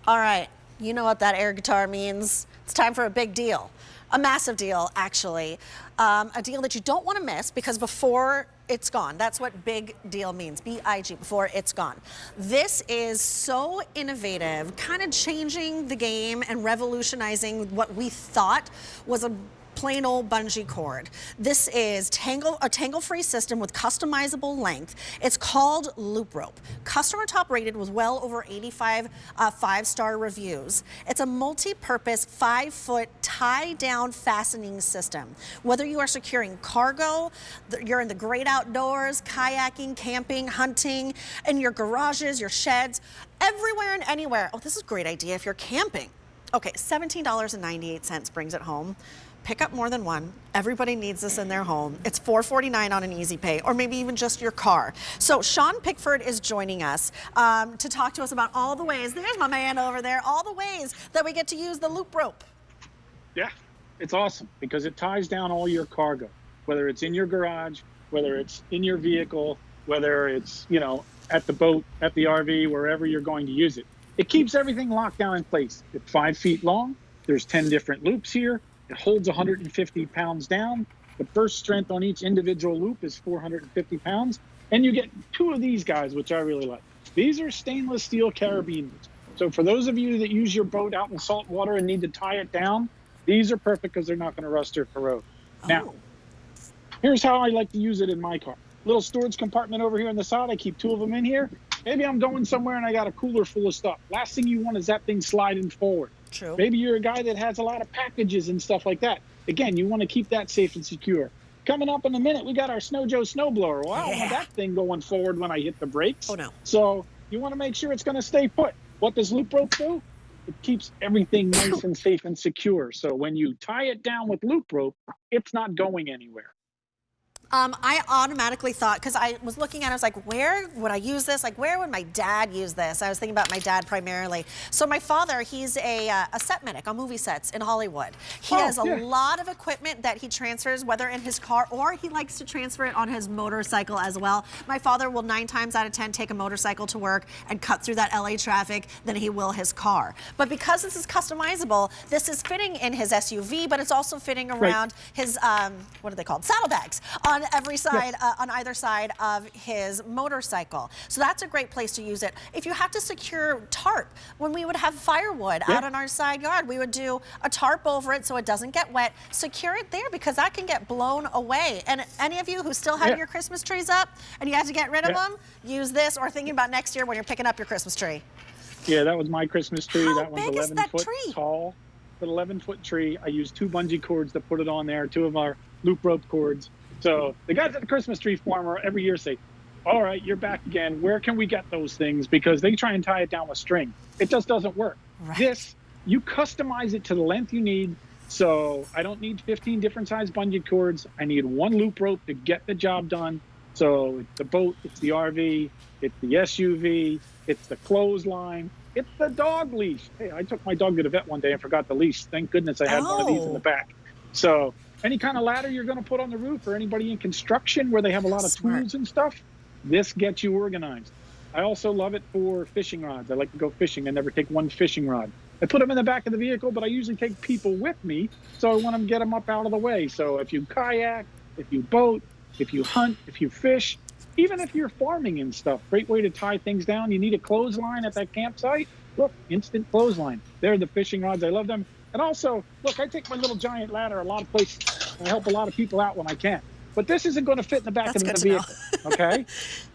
All right, you know what that air guitar means. It's time for a big deal. A massive deal, actually. A deal that you don't want to miss because before it's gone. That's what big deal means, B-I-G, before it's gone. This is so innovative, kind of changing the game and revolutionizing what we thought was a plain old bungee cord. This is a tangle-free system with customizable length. It's called LoopRope. Customer top rated with well over 85 five-star reviews. It's a multi-purpose 5-foot tie-down fastening system. Whether you are securing cargo, you're in the great outdoors, kayaking, camping, hunting, in your garages, your sheds, everywhere and anywhere. Oh, this is a great idea if you're camping. Okay, $17.98 brings it home. Pick up more than one. Everybody needs this in their home. It's $4.49 on an easy pay, or maybe even just your car. So Sean Pickford is joining us to talk to us about all the ways, there's my man over there, all the ways that we get to use the LoopRope. Yeah, it's awesome because it ties down all your cargo, whether it's in your garage, whether it's in your vehicle, whether it's, you know, at the boat, at the RV, wherever you're going to use it. It keeps everything locked down in place. It's 5 feet long. There's 10 different loops here. It holds 150 pounds down. The burst strength on each individual loop is 450 pounds. And you get 2 of these guys, which I really like. These are stainless steel carabiners. So for those of you that use your boat out in salt water and need to tie it down, these are perfect because they're not going to rust or corrode. Oh. Now, here's how I like to use it in my car. Little storage compartment over here on the side. I keep 2 of them in here. Maybe I'm going somewhere and I got a cooler full of stuff. Last thing you want is that thing sliding forward. True. Maybe you're a guy that has a lot of packages and stuff like that. Again, you want to keep that safe and secure. Coming up in a minute, we got our Snow Joe snowblower. Well, I don't want that thing going forward when I hit the brakes. Oh, no. So you want to make sure it's going to stay put. What does LoopRope do? It keeps everything nice and safe and secure. So when you tie it down with LoopRope, it's not going anywhere. I automatically thought, because I was looking at it, I was like, where would I use this? Like, where would my dad use this? I was thinking about my dad primarily. So my father, he's a set medic on movie sets in Hollywood. He has a lot of equipment that he transfers, whether in his car or he likes to transfer it on his motorcycle as well. My father will 9 times out of 10 take a motorcycle to work and cut through that LA traffic than he will his car. But because this is customizable, this is fitting in his SUV, but it's also fitting around his, what are they called? Saddlebags. On every side, on either side of his motorcycle. So that's a great place to use it. If you have to secure tarp, when we would have firewood out in our side yard, we would do a tarp over it so it doesn't get wet. Secure it there because that can get blown away. And any of you who still have your Christmas trees up and you have to get rid of them, use this, or thinking about next year when you're picking up your Christmas tree. Yeah, that was my Christmas tree. How that one's big 11 is that foot tree? tall. An 11-foot tree. I used 2 bungee cords to put it on there, 2 of our LoopRope cords. So the guys at the Christmas tree farm every year say, all right, you're back again. Where can we get those things? Because they try and tie it down with string. It just doesn't work. Right. This, you customize it to the length you need. So I don't need 15 different size bungee cords. I need 1 LoopRope to get the job done. So it's the boat, it's the RV, it's the SUV, it's the clothesline, it's the dog leash. Hey, I took my dog to the vet one day and forgot the leash. Thank goodness I had one of these in the back. So any kind of ladder you're going to put on the roof, or anybody in construction where they have a lot of tools and stuff, this gets you organized. I also love it for fishing rods. I like to go fishing. I never take 1 fishing rod. I put them in the back of the vehicle, but I usually take people with me, so I want to get them up out of the way. So if you kayak, if you boat, if you hunt, if you fish, even if you're farming and stuff, great way to tie things down. You need a clothesline at that campsite. Look, instant clothesline. They're the fishing rods. I love them. And also, look, I take my little giant ladder a lot of places. I help a lot of people out when I can. But this isn't going to fit in the back of the vehicle, okay?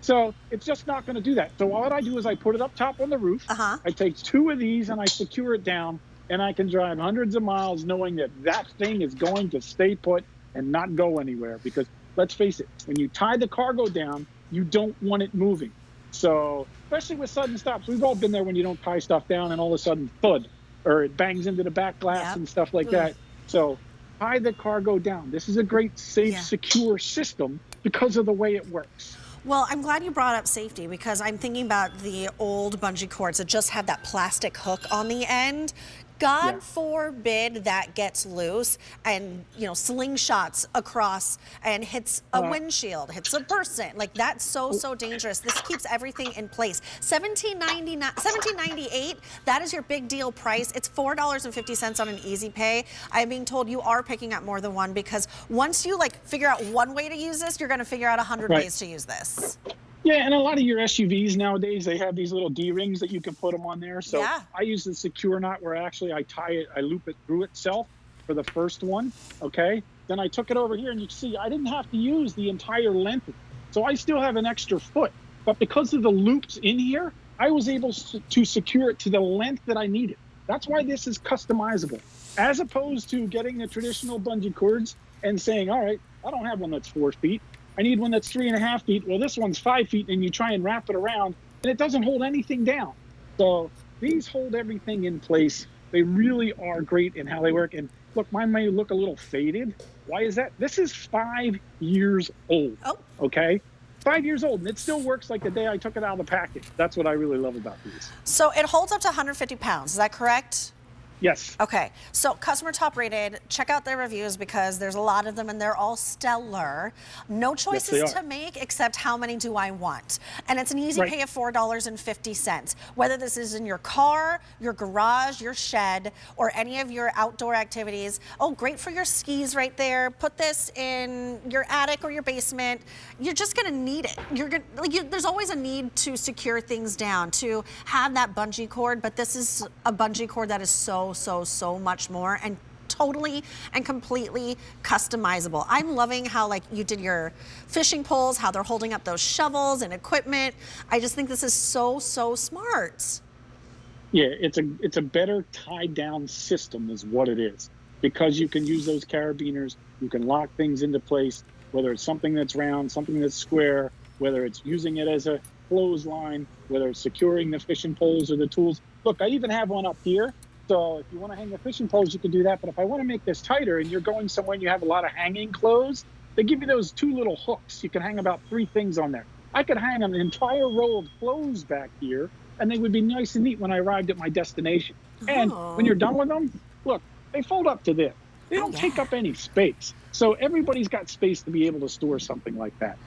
So it's just not going to do that. So what I do is I put it up top on the roof. I take 2 of these and I secure it down, and I can drive hundreds of miles knowing that that thing is going to stay put and not go anywhere. Because let's face it, when you tie the cargo down, you don't want it moving. So especially with sudden stops, we've all been there when you don't tie stuff down and all of a sudden, thud, or it bangs into the back glass and stuff like that. So tie the cargo down. This is a great, safe, secure system because of the way it works. Well, I'm glad you brought up safety because I'm thinking about the old bungee cords that just have that plastic hook on the end. God Yeah. forbid that gets loose and, you know, slingshots across and hits a windshield, hits a person. Like, that's so dangerous. This keeps everything in place. $17.98, that is your big deal price. It's $4.50 on an easy pay. I'm being told you are picking up more than one, because once you like figure out one way to use this, you're gonna figure out 100 Right. ways to use this. Yeah, and a lot of your SUVs nowadays, they have these little D-rings that you can put them on there. So Yeah. I use the secure knot where actually I tie it, I loop it through itself for the first one, okay? Then I took it over here, and you can see I didn't have to use the entire length. So I still have an extra foot. But because of the loops in here, I was able to secure it to the length that I needed. That's why this is customizable. As opposed to getting the traditional bungee cords and saying, all right, I don't have one that's 4 feet. I need one that's 3.5 feet. Well, this one's 5 feet, and you try and wrap it around, and it doesn't hold anything down. So these hold everything in place. They really are great in how they work. And look, mine may look a little faded. Why is that? This is 5 years old. Oh. Okay? 5 years old, and it still works like the day I took it out of the package. That's what I really love about these. So it holds up to 150 pounds, is that correct? Yes. Okay, so customer top rated, check out their reviews because there's a lot of them and they're all stellar. No choices Yes, they to make except how many do I want. And it's an easy Right. pay of $4.50. Whether this is in your car, your garage, your shed, or any of your outdoor activities. Oh, great for your skis right there. Put this in your attic or your basement. You're just gonna need it. There's always a need to secure things down, to have that bungee cord, but this is a bungee cord that is so much more and totally and completely customizable. I'm loving how like you did your fishing poles, how they're holding up those shovels and equipment. I just think this is so smart. Yeah, it's a better tied down system is what it is, because you can use those carabiners, you can lock things into place, whether it's something that's round, something that's square, whether it's using it as a clothesline, whether it's securing the fishing poles or the tools. Look, I even have one up here. So if you want to hang the fishing poles, you can do that. But if I want to make this tighter and you're going somewhere and you have a lot of hanging clothes, they give you those 2 little hooks. You can hang about 3 things on there. I could hang an entire row of clothes back here, and they would be nice and neat when I arrived at my destination. And when you're done with them, look, they fold up to this. They don't take up any space. So everybody's got space to be able to store something like that.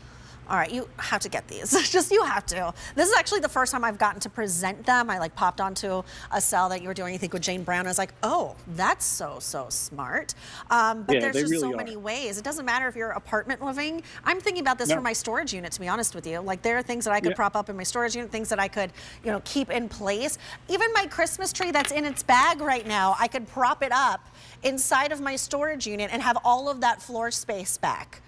All right, you have to get these. Just you have to. This is actually the first time I've gotten to present them. I like popped onto a sell that you were doing, I think, with Jane Brown. I was like, oh, that's so smart. But Yeah, there's they just so really many are. ways. It doesn't matter if you're apartment living. I'm thinking about this for my storage unit, to be honest with you. Like there are things that I could prop up in my storage unit, things that I could, you know, keep in place. Even my Christmas tree that's in its bag right now, I could prop it up inside of my storage unit and have all of that floor space back.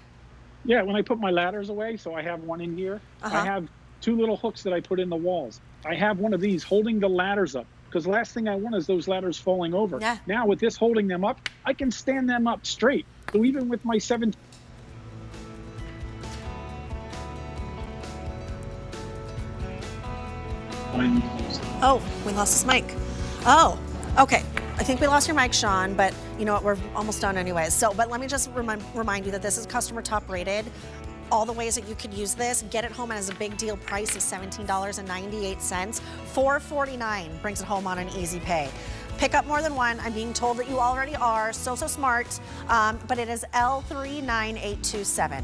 Yeah, when I put my ladders away, so I have one in here, I have 2 little hooks that I put in the walls. I have one of these holding the ladders up, because the last thing I want is those ladders falling over. Yeah. Now with this holding them up, I can stand them up straight. So even with my 7. Oh, we lost his mic. Oh, okay. I think we lost your mic, Sean, but you know what? We're almost done anyways. So, but let me just remind you that this is customer top rated. All the ways that you could use this, get it home as a big deal price is $17.98. $4.49 brings it home on an easy pay. Pick up more than one. I'm being told that you already are. So smart. But it is L39827.